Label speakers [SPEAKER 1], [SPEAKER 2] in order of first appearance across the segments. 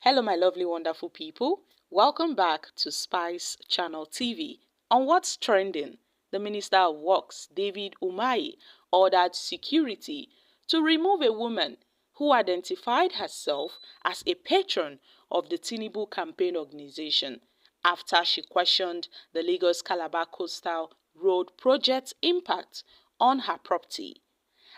[SPEAKER 1] Hello my lovely wonderful people, welcome back to Spice Channel TV. On What's Trending, the Minister of Works, David Umahi, ordered security to remove a woman who identified herself as a patron of the Tinubu campaign organization after she questioned the Lagos-Calabar Coastal Road project's impact on her property.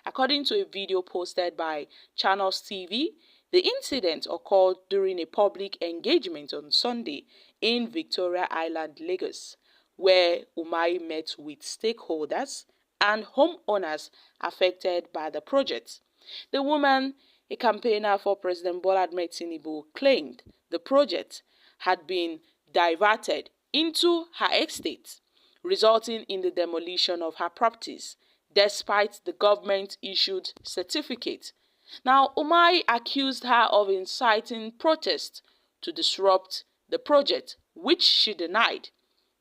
[SPEAKER 1] According to a video posted by Channels TV, the incident occurred during a public engagement on Sunday in Victoria Island, Lagos, where Umahi met with stakeholders and homeowners affected by the project. The woman, a campaigner for President Bola Ahmed Tinubu, claimed the project had been diverted into her estate, resulting in the demolition of her properties, despite the government-issued certificate. Now, Umahi accused her of inciting protest to disrupt the project, which she denied.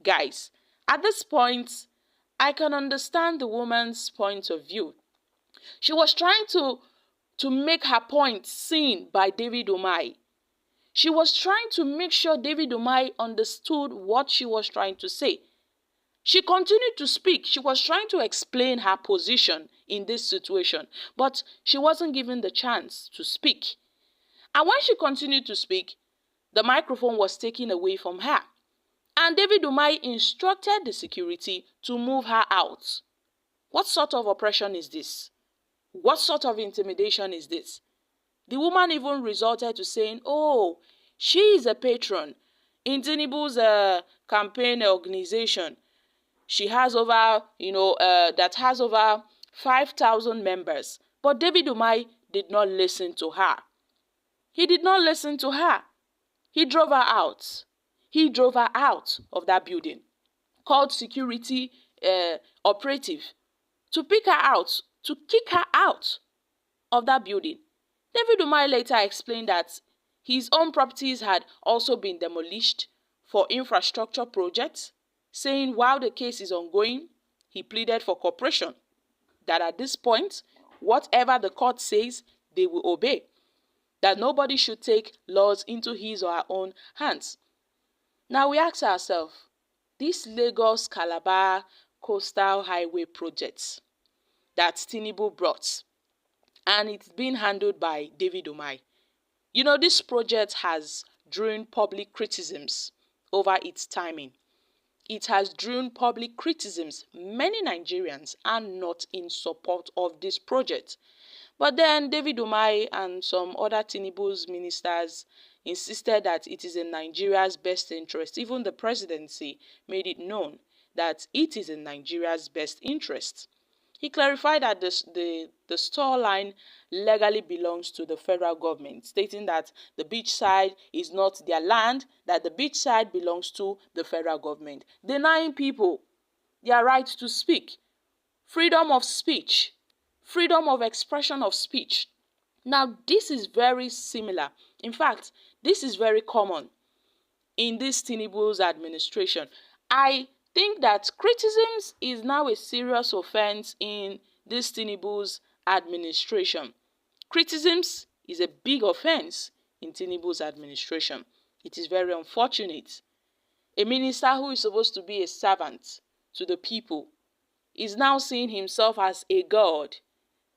[SPEAKER 1] Guys, at this point, I can understand the woman's point of view. She was trying to make her point seen by David Umahi. She was trying to make sure David Umahi understood what she was trying to say. She continued to speak. She was trying to explain her position in this situation, but she wasn't given the chance to speak. And when she continued to speak, the microphone was taken away from her. And David Umahi instructed the security to move her out. What sort of oppression is this? What sort of intimidation is this? The woman even resorted to saying, oh, she is a patron in Tinubu's campaign organization. She has over, that has over 5,000 members. But David Umahi did not listen to her. He did not listen to her. He drove her out. He drove her out of that building, called security operative to pick her out, to kick her out of that building. David Umahi later explained that his own properties had also been demolished for infrastructure projects, saying while the case is ongoing, he pleaded for cooperation, that at this point, whatever the court says, they will obey, that nobody should take laws into his or her own hands. Now we ask ourselves, this Lagos-Calabar Coastal Highway project that Tinubu brought, and it's been handled by David Umahi. This project has drawn public criticisms over its timing. It has drawn public criticisms. Many Nigerians are not in support of this project. But then David Umahi and some other Tinubu's ministers insisted that it is in Nigeria's best interest. Even the presidency made it known that it is in Nigeria's best interest. He clarified that the store line legally belongs to the federal government, stating that the beach side is not their land, that the beach side belongs to the federal government, denying people their right to speak, freedom of speech, freedom of expression of speech. Now, this is very similar. In fact, this is very common in this Tinubu's administration. I think that criticism is now a serious offense in this Tinubu's administration. Criticism is a big offense in Tinubu's administration. It is very unfortunate. A minister who is supposed to be a servant to the people is now seeing himself as a god,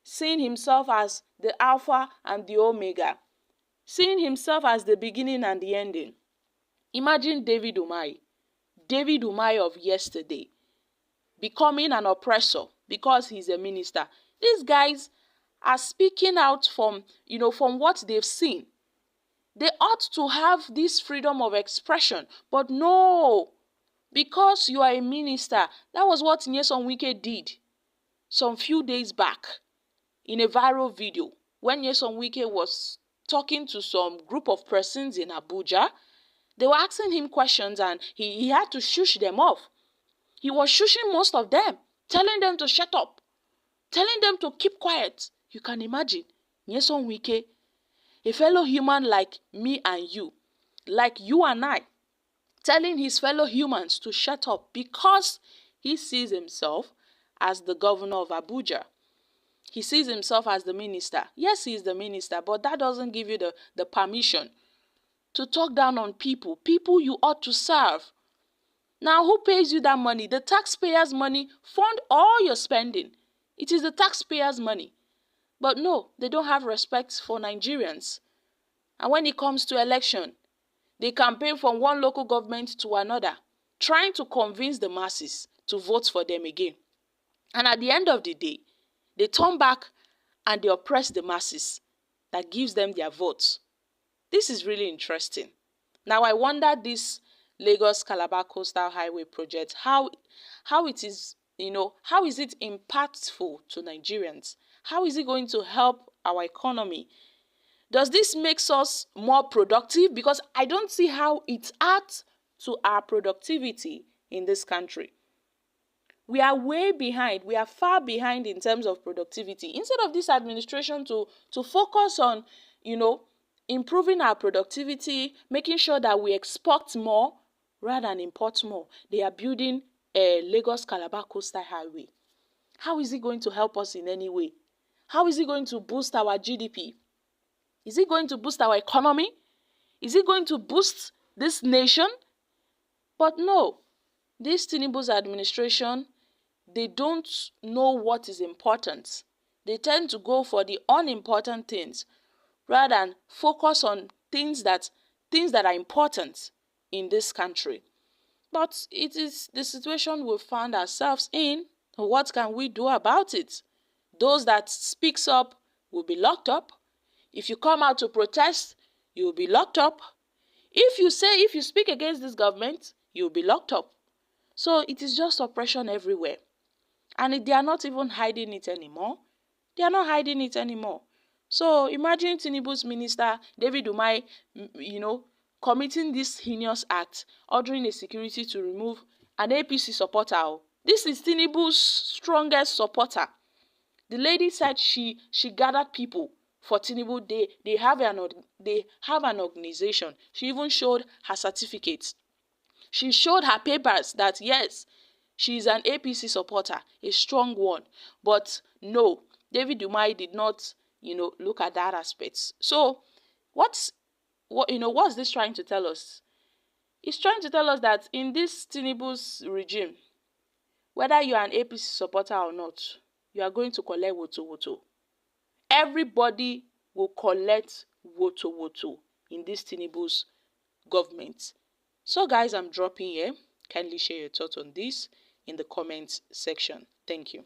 [SPEAKER 1] seeing himself as the Alpha and the Omega, seeing himself as the beginning and the ending. Imagine David Umahi of yesterday, becoming an oppressor because he's a minister. These guys are speaking out from what they've seen. They ought to have this freedom of expression, but no, because you are a minister. That was what Nyesom Wike did some few days back in a viral video when Nyesom Wike was talking to some group of persons in Abuja. They were asking him questions and he had to shush them off. He was shushing most of them, telling them to shut up, telling them to keep quiet. You can imagine, Nyesom Wike, a fellow human like me and you, like you and I, telling his fellow humans to shut up because he sees himself as the governor of Abuja. He sees himself as the minister. Yes, he is the minister, but that doesn't give you the permission to talk down on people you ought to serve. Now, who pays you that money? The taxpayers' money fund all your spending. It is the taxpayers' money. But no, they don't have respect for Nigerians. And when it comes to election, they campaign from one local government to another, trying to convince the masses to vote for them again. And at the end of the day, they turn back and they oppress the masses that gives them their votes. This is really interesting. Now, I wonder this Lagos-Calabar Coastal Highway project, how it is, how is it impactful to Nigerians? How is it going to help our economy? Does this make us more productive? Because I don't see how it adds to our productivity in this country. We are way behind. We are far behind in terms of productivity. Instead of this administration to focus on, improving our productivity, making sure that we export more rather than import more, they are building a Lagos-Calabar Coastal Highway. How is it going to help us in any way? How is it going to boost our GDP? Is it going to boost our economy? Is it going to boost this nation? But no, this Tinubu's administration, they don't know what is important. They tend to go for the unimportant things rather than focus on things that are important in this country. But it is the situation we found ourselves in. What can we do about it? Those that speaks up will be locked up. If you come out to protest, you will be locked up. If you speak against this government, you will be locked up. So it is just oppression everywhere. And they are not even hiding it anymore. They are not hiding it anymore. So imagine Tinubu's minister, David Umahi, committing this heinous act, ordering a security to remove an APC supporter. This is Tinubu's strongest supporter. The lady said she gathered people for Tinubu. They have an organization. She even showed her certificates. She showed her papers that yes, she is an APC supporter, a strong one. But no, David Umahi did not, look at that aspect. So what's this trying to tell us? It's trying to tell us that in this Tinubu's regime, whether you are an APC supporter or not, you are going to collect Wotowoto. Everybody will collect Wotowoto in this Tinubu's government. So guys, I'm dropping here. Kindly share your thoughts on this in the comments section. Thank you.